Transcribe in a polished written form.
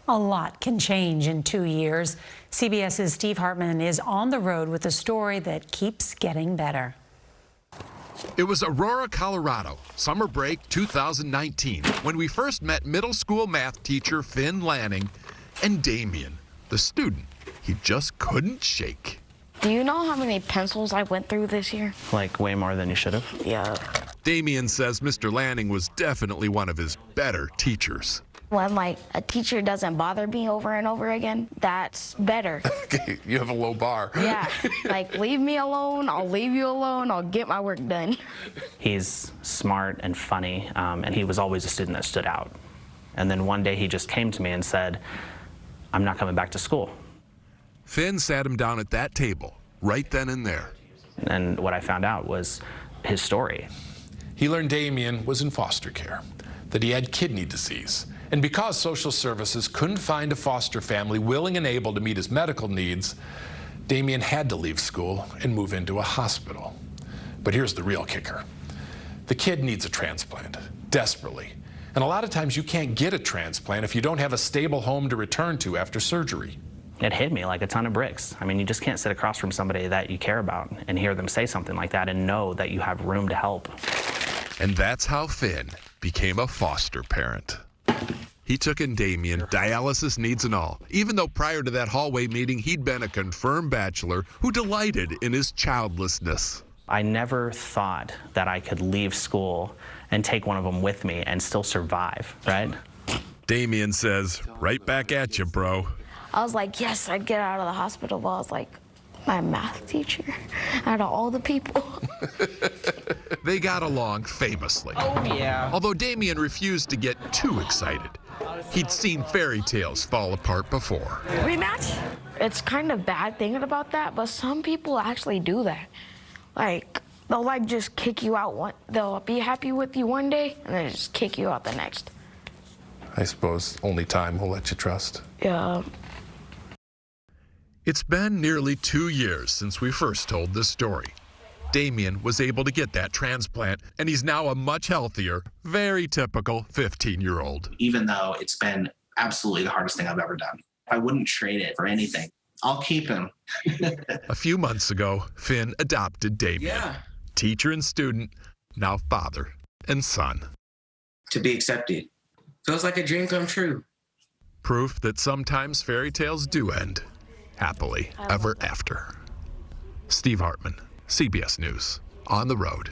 A lot can change in 2 years. CBS's Steve Hartman is on the road with a story that keeps getting better. It was Aurora, Colorado, summer break 2019, when we first met middle school math teacher Finn Lanning and Damien, the student he just couldn't shake. Do you know how many pencils I went through this year? Like way more than you should have? Yeah. Damien says Mr. Lanning was definitely one of his better teachers. When a teacher doesn't bother me over and over again, that's better. You have a low bar. Yeah, leave me alone, I'll leave you alone, I'll get my work done. He's smart and funny, and he was always a student that stood out. And then one day he just came to me and said, I'm not coming back to school. Finn sat him down at that table, right then and there. And what I found out was his story. He learned Damien was in foster care, that he had kidney disease. And because social services couldn't find a foster family willing and able to meet his medical needs, Damien had to leave school and move into a hospital. But here's the real kicker. The kid needs a transplant, desperately. And a lot of times you can't get a transplant if you don't have a stable home to return to after surgery. It hit me like a ton of bricks. I mean, you just can't sit across from somebody that you care about and hear them say something like that and know that you have room to help. And that's how Finn became a foster parent. He took in Damien, dialysis needs and all, even though prior to that hallway meeting, he'd been a confirmed bachelor who delighted in his childlessness. I never thought that I could leave school and take one of them with me and still survive, right? Damien says, right back at you, bro. I was like, yes, I'd get out of the hospital, but I was like, my math teacher, out of all the people. They got along famously. Oh, yeah. Although Damien refused to get too excited. He'd seen fairy tales fall apart before. Rematch? It's kind of bad thinking about that, but some people actually do that. They'll just kick you out they'll be happy with you one day, and then just kick you out the next. I suppose only time will let you trust. Yeah. It's been nearly 2 years since we first told this story. Damien was able to get that transplant, and he's now a much healthier, very typical 15-year-old. Even though it's been absolutely the hardest thing I've ever done, I wouldn't trade it for anything. I'll keep him. A few months ago, Finn adopted Damien. Yeah. Teacher and student, now father and son. To be accepted. Feels like a dream come true. Proof that sometimes fairy tales do end happily ever after. Steve Hartman, CBS News, on the road.